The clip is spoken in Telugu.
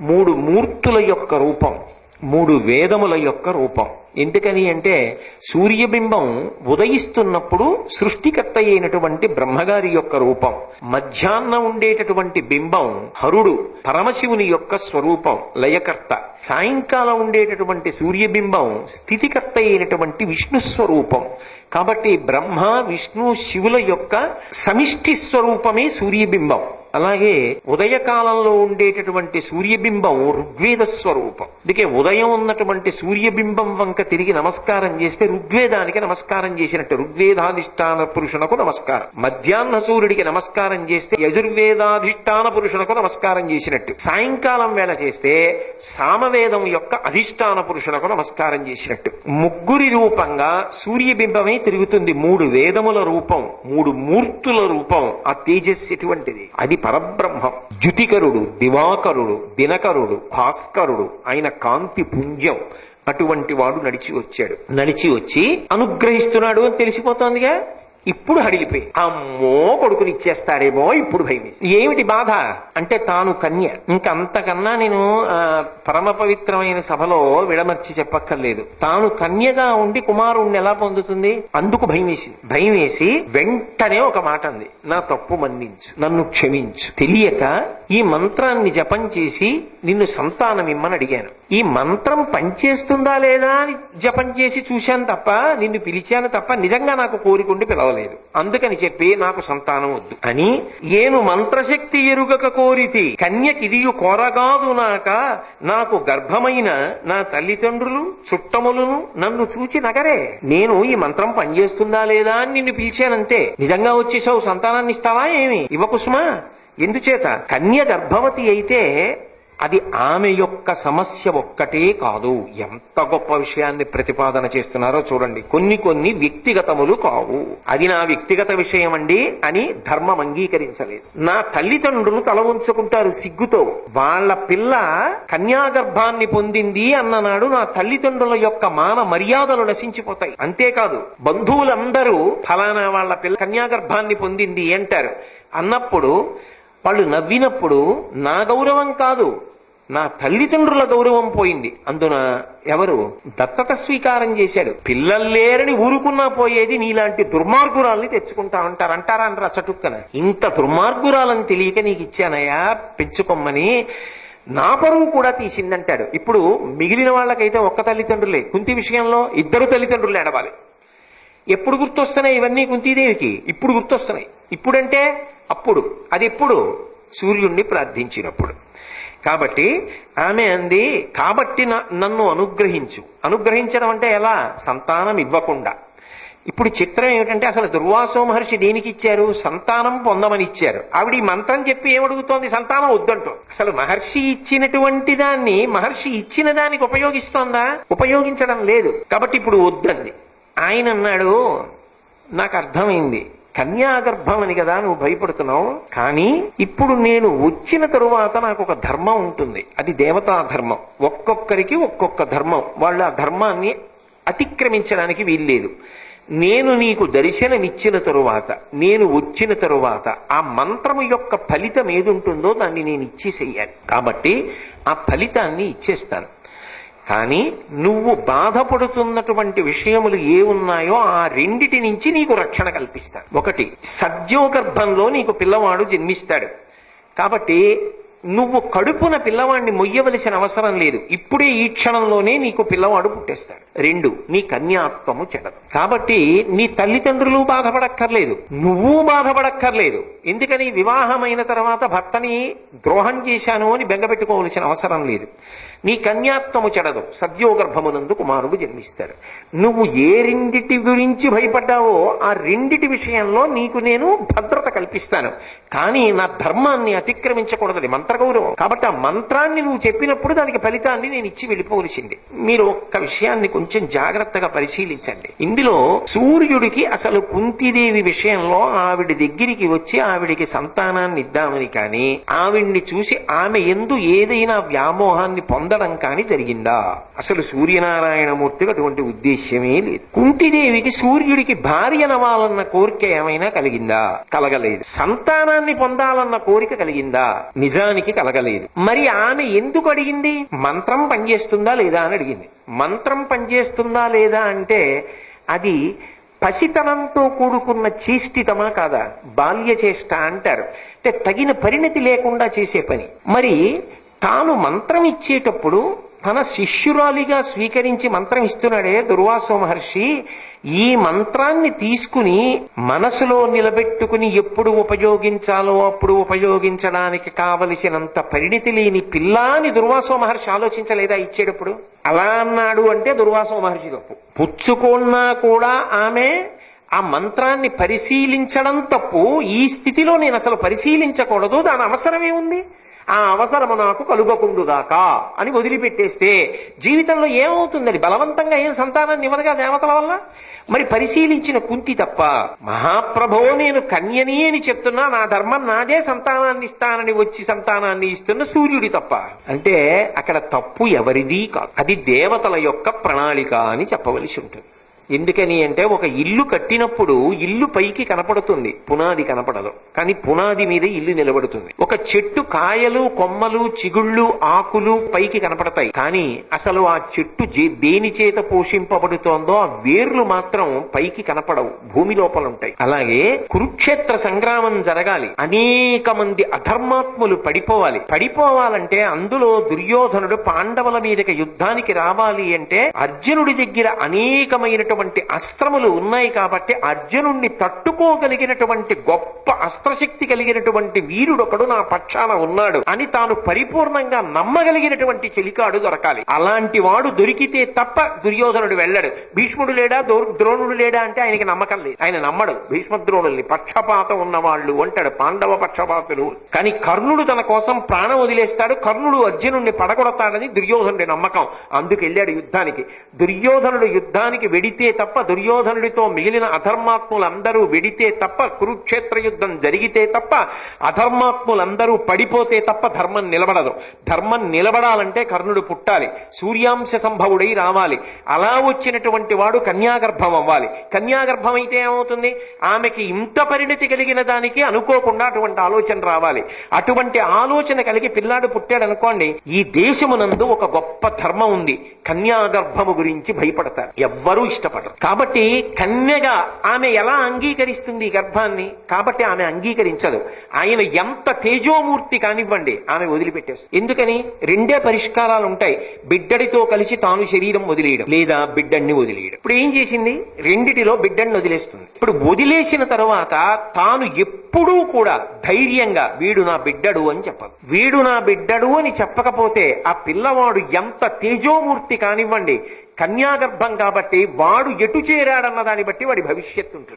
మూడు మూర్తుల యొక్క రూపం, మూడు వేదముల యొక్క రూపం. ఎందుకని అంటే సూర్యబింబం ఉదయిస్తున్నప్పుడు సృష్టికర్త అయినటువంటి బ్రహ్మగారి యొక్క రూపం, మధ్యాహ్నం ఉండేటటువంటి బింబం హరుడు పరమశివుని యొక్క స్వరూపం లయకర్త, సాయంకాలం ఉండేటటువంటి సూర్యబింబం స్థితికర్త అయినటువంటి విష్ణు స్వరూపం. కాబట్టి బ్రహ్మ విష్ణు శివుల యొక్క సమిష్టి స్వరూపమే సూర్యబింబం. అలాగే ఉదయకాలంలో ఉండేటటువంటి సూర్యబింబం ఋగ్వేద స్వరూపం. అందుకే ఉదయం ఉన్నటువంటి సూర్యబింబం వంక తిరిగి నమస్కారం చేస్తే ఋగ్వేదానికి నమస్కారం చేసినట్టు, ఋగ్వేదాధిష్టాన పురుషునకు నమస్కారం. మధ్యాహ్న సూర్యుడికి నమస్కారం చేస్తే యజుర్వేదాధిష్టాన పురుషునకు నమస్కారం చేసినట్టు. సాయంకాలం వేళ చేస్తే సామవేదం యొక్క అధిష్టాన పురుషునకు నమస్కారం చేసినట్టు. ముగ్గురి రూపంగా సూర్యబింబమే తిరుగుతుంది. మూడు వేదముల రూపం, మూడు మూర్తుల రూపం. ఆ తేజస్సు ఎటువంటిది? అది పరబ్రహ్మం. ద్యుతికరుడు, దివాకరుడు, దినకరుడు, భాస్కరుడు, ఆయన కాంతి పుంజం. అటువంటి వాడు నడిచి వచ్చాడు. నడిచి వచ్చి అనుగ్రహిస్తున్నాడు అని తెలిసిపోతోందిగా. ఇప్పుడు హడిలిపోయి అమ్మో కొడుకుని ఇచ్చేస్తాడేమో ఇప్పుడు భయం. ఏమిటి బాధ అంటే తాను కన్య. ఇంకంతకన్నా నేను పరమ పవిత్రమైన సభలో విడమర్చి చెప్పక్కర్లేదు. తాను కన్యగా ఉండి కుమారుణ్ణి ఎలా పొందుతుంది? అందుకు భయం వేసింది. భయం వేసి వెంటనే ఒక మాట అంది, నా తప్పు మన్నించు, నన్ను క్షమించు. తెలియక ఈ మంత్రాన్ని జపం చేసి నిన్ను సంతానం ఇమ్మని అడిగాను. ఈ మంత్రం పనిచేస్తుందా లేదా అని జపం చేసి చూశాను తప్ప, నిన్ను పిలిచాను తప్ప నిజంగా నాకు కోరికుండి పిలవలేదు. అందుకని చెప్పి నాకు సంతానం వద్దు అని ఏను మంత్రశక్తి ఎరుగక కోరితి కన్యకిదియు కోరగాదు నాక, నాకు గర్భమైన నా తల్లిదండ్రులు చుట్టములను నన్ను చూచి నగరే. నేను ఈ మంత్రం పనిచేస్తుందా లేదా అని నిన్ను పిలిచానంతే. నిజంగా వచ్చేసావు సంతానాన్ని ఇస్తావా ఏమి? ఇవ్వకుసుమా. ఎందుచేత కన్య గర్భవతి అయితే అది ఆమె యొక్క సమస్య ఒక్కటే కాదు. ఎంత గొప్ప విషయాన్ని ప్రతిపాదన చేస్తున్నారో చూడండి. కొన్ని కొన్ని వ్యక్తిగతములు కావు. అది నా వ్యక్తిగత విషయం అండి అని ధర్మం అంగీకరించలేదు. నా తల్లిదండ్రులు తల ఉంచుకుంటారు సిగ్గుతో. వాళ్ళ పిల్ల కన్యాగర్భాన్ని పొందింది అన్ననాడు నా తల్లిదండ్రుల యొక్క మాన మర్యాదలు నశించిపోతాయి. అంతేకాదు బంధువులందరూ ఫలానా వాళ్ళ పిల్ల కన్యాగర్భాన్ని పొందింది అంటారు. అన్నప్పుడు వాళ్ళు నవ్వినప్పుడు నా గౌరవం కాదు, నా తల్లిదండ్రుల గౌరవం పోయింది. అందున ఎవరు దత్తత స్వీకారం చేశాడు. పిల్లలు లేరని ఊరుకున్నా పోయేది నీలాంటి దుర్మార్గురాల్ని తెచ్చుకుంటా ఉంటారు. అంటారా అంటారా చటుక్కన? ఇంత దుర్మార్గురాలని తెలియక నీకు ఇచ్చానయా పెంచుకోమ్మని. నా పరువు కూడా తీసిందంటాడు. ఇప్పుడు మిగిలిన వాళ్ళకైతే ఒక్క తల్లిదండ్రులే. కుంతి విషయంలో ఇద్దరు తల్లిదండ్రులు ఏడవాలి. ఎప్పుడు గుర్తొస్తున్నాయి ఇవన్నీ కుంతీదేవికి? ఇప్పుడు గుర్తొస్తున్నాయి. ఇప్పుడంటే అప్పుడు. అది ఎప్పుడు? సూర్యుణ్ణి ప్రార్థించినప్పుడు. కాబట్టి ఆమె అంది, కాబట్టి నన్ను అనుగ్రహించు. అనుగ్రహించడం అంటే ఎలా? సంతానం ఇవ్వకుండా. ఇప్పుడు చిత్రం ఏమిటంటే అసలు దుర్వాసో మహర్షి దేనికి ఇచ్చారు? సంతానం పొందమని ఇచ్చారు. ఆవిడ ఈ మంత్రం చెప్పి ఏమడుగుతోంది? సంతానం వద్దంటూ. అసలు మహర్షి ఇచ్చినటువంటి దాన్ని మహర్షి ఇచ్చిన దానికి ఉపయోగిస్తోందా? ఉపయోగించడం లేదు. కాబట్టి ఇప్పుడు వద్దంది. ఆయన అన్నాడు, నాకు అర్థమైంది, కన్యాగర్భం అని కదా నువ్వు భయపడుతున్నావు. కానీ ఇప్పుడు నేను వచ్చిన తరువాత నాకు ఒక ధర్మం ఉంటుంది. అది దేవతా ధర్మం. ఒక్కొక్కరికి ఒక్కొక్క ధర్మం. వాళ్ళు ఆ ధర్మాన్ని అతిక్రమించడానికి వీల్లేదు. నేను నీకు దర్శనమిచ్చిన తరువాత, నేను వచ్చిన తరువాత ఆ మంత్రము యొక్క ఫలితం ఏదుంటుందో దాన్ని నేను ఇచ్చేసేయాలి. కాబట్టి ఆ ఫలితాన్ని ఇచ్చేస్తాను. కానీ నువ్వు బాధపడుతున్నటువంటి విషయములు ఏ ఉన్నాయో ఆ రెండిటి నుంచి నీకు రక్షణ కల్పిస్తాను. ఒకటి, సద్యోగర్భంలో నీకు పిల్లవాడు జన్మిస్తాడు. కాబట్టి నువ్వు కడుపున పిల్లవాడిని మొయ్యవలసిన అవసరం లేదు. ఇప్పుడే ఈ క్షణంలోనే నీకు పిల్లవాడు పుట్టేస్తాడు. రెండు, నీ కన్యాత్వము చెడదు. కాబట్టి నీ తల్లిదండ్రులు బాధపడక్కర్లేదు, నువ్వు బాధపడక్కర్లేదు. ఎందుకని? వివాహమైన తర్వాత భర్తని ద్రోహం చేశాను అని బెంగపెట్టుకోవలసిన అవసరం లేదు. నీ కన్యాత్వము చెడదు. సద్యోగర్భమునందు కుమారుడు జన్మిస్తాడు. నువ్వు ఏ రెండిటి గురించి భయపడ్డావో ఆ రెండిటి విషయంలో నీకు నేను భద్రత కల్పిస్తాను. కానీ నా ధర్మాన్ని అతిక్రమించకూడదు, మంత్రగౌరవం. కాబట్టి ఆ మంత్రాన్ని నువ్వు చెప్పినప్పుడు దానికి ఫలితాన్ని నేను ఇచ్చి వెళ్ళిపోవలసింది. మీరు ఒక్క విషయాన్ని కొంచెం జాగ్రత్తగా పరిశీలించండి. ఇందులో సూర్యుడికి అసలు కుంతీదేవి విషయంలో ఆవిడ దగ్గరికి వచ్చి ఆవిడికి సంతానాన్ని ఇద్దామని కానీ, ఆవిడ్ని చూసి ఆమె యందు ఏదైనా వ్యామోహాన్ని పొందడం కానీ జరిగిందా? అసలు సూర్యనారాయణమూర్తికి అటువంటి ఉద్దేశ్యమే లేదు. కుంతీదేవికి సూర్యుడికి భార్యనవ్వాలన్న కోరిక ఏమైనా కలిగిందా? కలగలేదు. సంతానాన్ని పొందాలన్న కోరిక కలిగిందా? నిజానికి యుద్ధానికి కలగలేదు. మరి ఆమె ఎందుకు అడిగింది? మంత్రం పనిచేస్తుందా లేదా అని అడిగింది. మంత్రం పనిచేస్తుందా లేదా అంటే అది పసితనంతో కూడుకున్న చేష్టితమా కాదా? బాల్య చేష్ట అంటారు. అంటే తగిన పరిణతి లేకుండా చేసే పని. మరి తాను మంత్రం ఇచ్చేటప్పుడు తన శిష్యురాలిగా స్వీకరించి మంత్రం ఇస్తున్నాడే దుర్వాసో మహర్షి, ఈ మంత్రాన్ని తీసుకుని మనసులో నిలబెట్టుకుని ఎప్పుడు ఉపయోగించాలో అప్పుడు ఉపయోగించడానికి కావలసినంత పరిణితి లేని పిల్ల అని దుర్వాసో మహర్షి ఆలోచించలేదా ఇచ్చేటప్పుడు? అలా అన్నాడు అంటే దుర్వాసో మహర్షి తప్పు. పుచ్చుకున్నా కూడా ఆమె ఆ మంత్రాన్ని పరిశీలించడం తప్పు. ఈ స్థితిలో నేను అసలు పరిశీలించకూడదు, దాని అవసరమే ఉంది, ఆ అవసరము నాకు కలుగకుండుగాక అని వదిలిపెట్టేస్తే జీవితంలో ఏమవుతుందని బలవంతంగా ఏం సంతానాన్ని ఇవ్వదుగా దేవతల వల్ల. మరి పరిశీలించిన కుంతి తప్ప, మహాప్రభో నేను కన్యని అని చెప్తున్నా, నా ధర్మం నాదే, సంతానాన్ని ఇస్తానని వచ్చి సంతానాన్ని ఇస్తున్న సూర్యుడి తప్ప. అంటే అక్కడ తప్పు ఎవరిది కాదు, అది దేవతల యొక్క ప్రణాళిక అని చెప్పవలసి ఉంటుంది. ఎందుకని అంటే ఒక ఇల్లు కట్టినప్పుడు ఇల్లు పైకి కనపడుతుంది, పునాది కనపడదు. కానీ పునాది మీద ఇల్లు నిలబడుతుంది. ఒక చెట్టు కాయలు కొమ్మలు చిగుళ్ళు ఆకులు పైకి కనపడతాయి, కానీ అసలు ఆ చెట్టు దేని చేత పోషింపబడుతోందో ఆ వేర్లు మాత్రం పైకి కనపడవు, భూమి లోపల ఉంటాయి. అలాగే కురుక్షేత్ర సంగ్రామం జరగాలి, అనేక మంది అధర్మాత్ములు పడిపోవాలంటే అందులో దుర్యోధనుడు పాండవుల మీదకి యుద్ధానికి రావాలి అంటే అర్జునుడి దగ్గర అనేకమైనటువంటి అస్త్రములు ఉన్నాయి కాబట్టి అర్జునుణ్ణి తట్టుకోగలిగినటువంటి గొప్ప అస్త్రశక్తి కలిగినటువంటి వీరుడొకడు నా పక్షాన ఉన్నాడు అని తాను పరిపూర్ణంగా నమ్మగలిగినటువంటి చెలికాడు దొరకాలి. అలాంటి వాడు దొరికితే తప్ప దుర్యోధనుడు వెళ్ళడు. భీష్ముడు లేడా ద్రోణుడు లేడా అంటే ఆయనకి నమ్మకం లేదు, ఆయన నమ్మడు భీష్మద్రోణుల్ని. పక్షపాతం ఉన్నవాళ్ళు అంటాడు, పాండవ పక్షపాతులు. కానీ కర్ణుడు తన కోసం ప్రాణం వదిలేస్తాడు, కర్ణుడు అర్జునుడిని పడగొడతాడని దుర్యోధనుడి నమ్మకం, అందుకు వెళ్ళాడు యుద్ధానికి. దుర్యోధనుడు యుద్ధానికి వెడితే తప్ప, దుర్యోధనుడితో మిగిలిన అధర్మాత్ములందరూ వెడితే తప్ప, కురుక్షేత్ర యుద్ధం జరిగితే తప్ప, అధర్మాత్ములందరూ పడిపోతే తప్ప ధర్మం నిలబడదు. ధర్మం నిలబడాలంటే కర్ణుడు పుట్టాలి, సూర్యాంశ సంభవుడై రావాలి. అలా వచ్చినటువంటి వాడు కన్యాగర్భం అవ్వాలి. కన్యాగర్భం అయితే ఏమవుతుంది? ఆమెకి ఇంత పరిణతి కలిగిన దానికి అనుకోకుండా అటువంటి ఆలోచన రావాలి. అటువంటి ఆలోచన కలిగి పిల్లాడు పుట్టాడు అనుకోండి, ఈ దేశమునందు ఒక గొప్ప ధర్మం ఉంది, కన్యాగర్భము గురించి భయపడతారు, ఎవ్వరూ ఇష్టపడరు. కాబట్టి కన్యగా ఆమె ఎలా అంగీకరిస్తుంది ఈ గర్భాన్ని? కాబట్టి ఆమె అంగీకరించదు. ఆయన ఎంత తేజోమూర్తి కానివ్వండి ఆమె వదిలిపెట్టేస్తుంది. ఎందుకని? రెండే పరిష్కారాలు ఉంటాయి, బిడ్డడితో కలిసి తాను శరీరం వదిలేయడం లేదా బిడ్డన్ని వదిలేయడం. ఇప్పుడు ఏం చేసింది? రెండిటిలో బిడ్డన్ని వదిలేస్తుంది. ఇప్పుడు వదిలేసిన తరువాత తాను ఎప్పుడూ కూడా ధైర్యంగా వీడు నా బిడ్డడు అని చెప్పదు. వీడు నా బిడ్డడు అని చెప్పకపోతే ఆ పిల్లవాడు ఎంత తేజోమూర్తి కానివ్వండి, కన్యాగర్భం కాబట్టి వాడు ఎటు చేరాడన్న దాన్ని బట్టి వాడి భవిష్యత్తు ఉంటుంది.